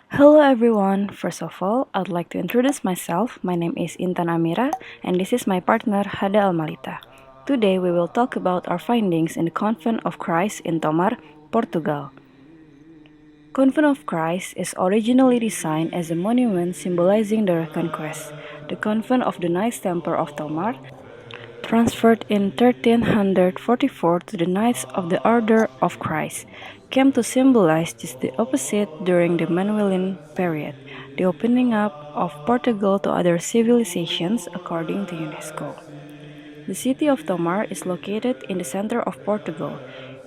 Hello everyone. First of all, I'd like to introduce myself. My name is Intan Amira and this is my partner Hadda Almalita. Today we will talk about our findings in the Convent of Christ in Tomar, Portugal. Convent of Christ is originally designed as a monument symbolizing the Reconquest. The Convent of the Knights Templar of Tomar transferred in 1344 to the Knights of the Order of Christ, came to symbolize just the opposite during the Manueline period, the opening up of Portugal to other civilizations according to UNESCO. The city of Tomar is located in the center of Portugal,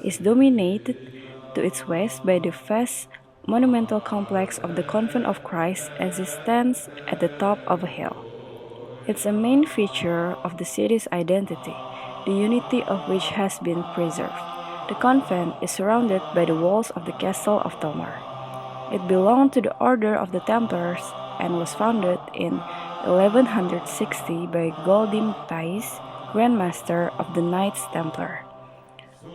is dominated to its west by the vast monumental complex of the Convent of Christ as it stands at the top of a hill. It's a main feature of the city's identity, the unity of which has been preserved. The convent is surrounded by the walls of the castle of Tomar. It belonged to the Order of the Templars and was founded in 1160 by Goldim Thais, Grand Master of the Knights Templar.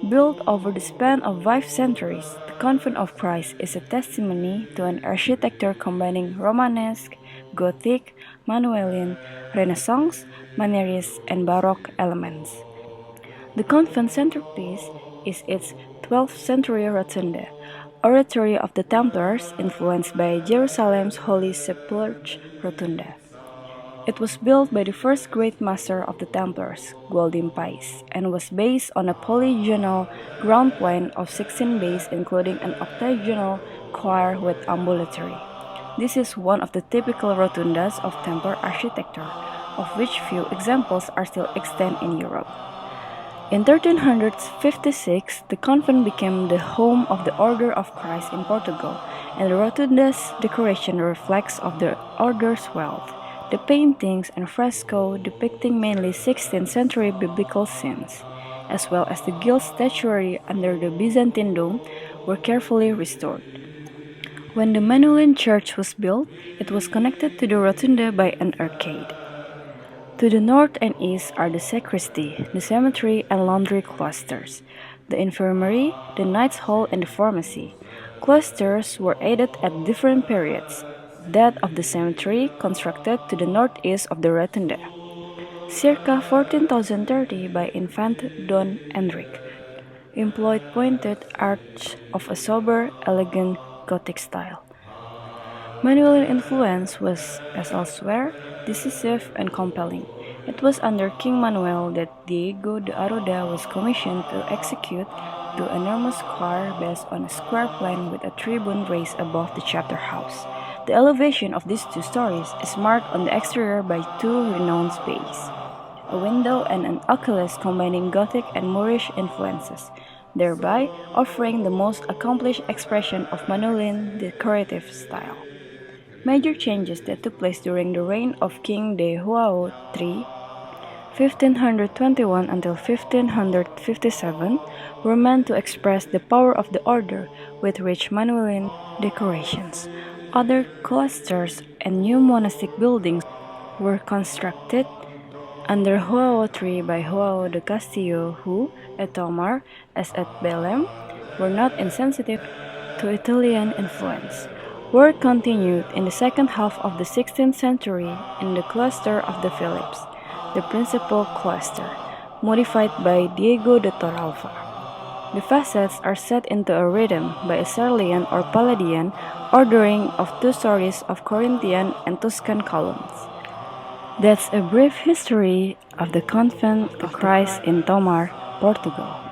Built over the span of 5 centuries, the Convent of Christ is a testimony to an architecture combining Romanesque, Gothic, Manueline, Renaissance, Mannerist, and Baroque elements. The convent centerpiece is its 12th century rotunda, oratory of the Templars influenced by Jerusalem's Holy Sepulchre rotunda. It was built by the first great master of the Templars, Goldim Thais, and was based on a polygonal ground plan of 16 bays including an octagonal choir with ambulatory. This is one of the typical rotundas of Templar architecture, of which few examples are still extant in Europe. In 1356, the convent became the home of the Order of Christ in Portugal, and the rotunda's decoration reflects of the order's wealth. The paintings and fresco depicting mainly 16th century biblical scenes, as well as the gilt statuary under the Byzantine dome, were carefully restored. When the Manueline church was built, it was connected to the rotunda by an arcade. To the north and east are the sacristy, the cemetery, and laundry cloisters, the infirmary, the knight's hall, and the pharmacy. Cloisters were added at different periods. That of the cemetery, constructed to the northeast of the rotunda, circa 1430 by Infant Don Enrique, employed pointed arch of a sober, elegant Gothic style. Manueline influence was, as elsewhere, decisive and compelling. It was under King Manuel that Diego de Aroda was commissioned to execute the enormous choir based on a square plan with a tribune raised above the chapter house. The elevation of these 2 stories is marked on the exterior by 2 renounced bays, a window and an oculus combining Gothic and Moorish influences, thereby offering the most accomplished expression of Manueline decorative style. Major changes that took place during the reign of King De Huao III, 1521 until 1557, were meant to express the power of the order with rich Manueline decorations. Other cloisters and new monastic buildings were constructed under Huao III by Huao de Castillo who, at Tomar as at Belém, were not insensitive to Italian influence. Work continued in the second half of the 16th century in the cloister of the Philips, the principal cloister, modified by Diego de Torralva. The facades are set into a rhythm by a Sarlian or Palladian ordering of 2 stories of Corinthian and Tuscan columns. That's a brief history of the Convent of Christ in Tomar, Portugal.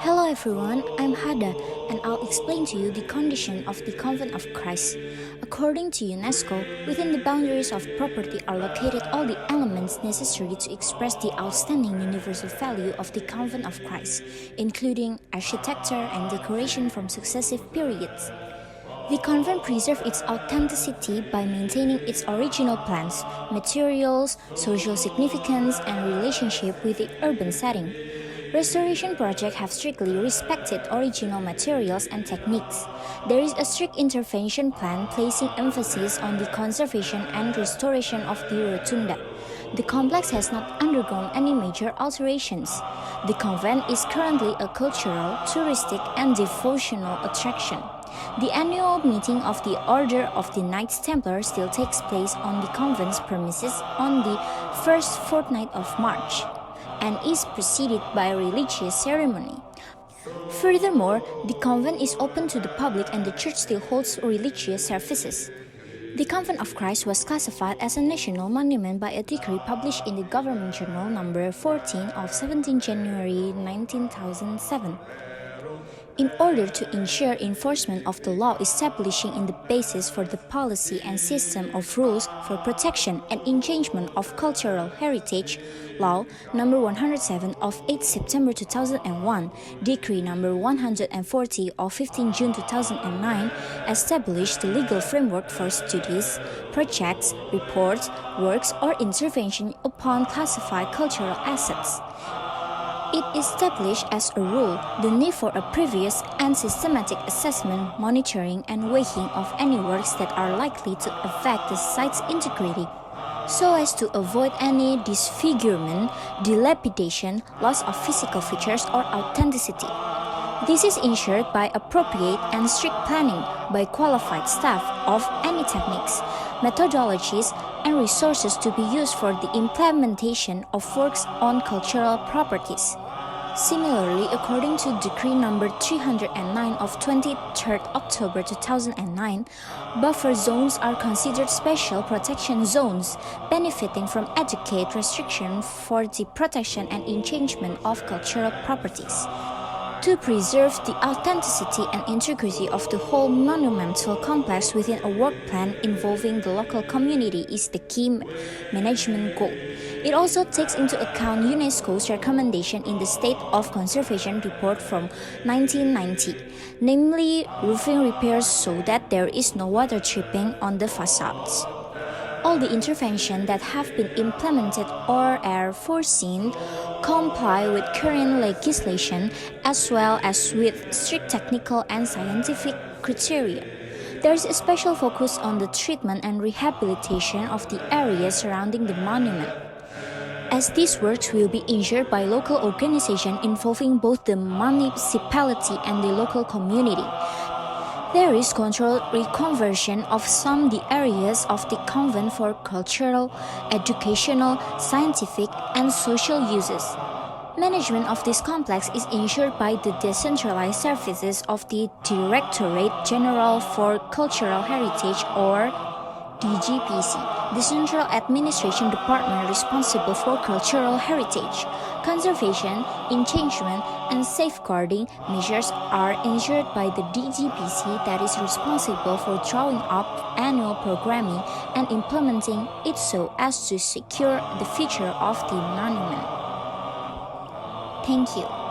Hello everyone, I'm Hadda and I'll explain to you the condition of the Convent of Christ. According to UNESCO, within the boundaries of property are located all the elements necessary to express the outstanding universal value of the Convent of Christ, including architecture and decoration from successive periods. The convent preserved its authenticity by maintaining its original plans, materials, social significance, and relationship with the urban setting. Restoration projects have strictly respected original materials and techniques. There is a strict intervention plan placing emphasis on the conservation and restoration of the rotunda. The complex has not undergone any major alterations. The convent is currently a cultural, touristic, and devotional attraction. The annual meeting of the Order of the Knights Templar still takes place on the convent's premises on the first fortnight of March, and is preceded by a religious ceremony. Furthermore, the convent is open to the public and the church still holds religious services. The Convent of Christ was classified as a national monument by a decree published in the Government Journal No. 14 of 17 January 1907. In order to ensure enforcement of the law establishing in the basis for the policy and system of rules for protection and enhancement of cultural heritage, Law No. 107 of 8 September 2001, Decree No. 140 of 15 June 2009 established the legal framework for studies, projects, reports, works, or intervention upon classified cultural assets. It established as a rule the need for a previous and systematic assessment, monitoring, and weighing of any works that are likely to affect the site's integrity, so as to avoid any disfigurement, dilapidation, loss of physical features, or authenticity. This is ensured by appropriate and strict planning by qualified staff of any techniques, methodologies, and resources to be used for the implementation of works on cultural properties. Similarly, according to Decree No. 309 of 23 October 2009, buffer zones are considered special protection zones, benefiting from adequate restriction for the protection and enhancement of cultural properties. To preserve the authenticity and integrity of the whole monumental complex within a work plan involving the local community is the key management goal. It also takes into account UNESCO's recommendation in the State of Conservation Report from 1990, namely roofing repairs so that there is no water dripping on the facades. All the interventions that have been implemented or are foreseen comply with current legislation as well as with strict technical and scientific criteria. There is a special focus on the treatment and rehabilitation of the areas surrounding the monument, as these works will be ensured by local organizations involving both the municipality and the local community. There is controlled reconversion of some the areas of the convent for cultural, educational, scientific, and social uses. Management of this complex is ensured by the decentralized services of the Directorate General for Cultural Heritage or DGPC, the Central Administration Department responsible for cultural heritage. Conservation, enhancement, and safeguarding measures are ensured by the DGPC that is responsible for drawing up annual programming and implementing it so as to secure the future of the monument. Thank you.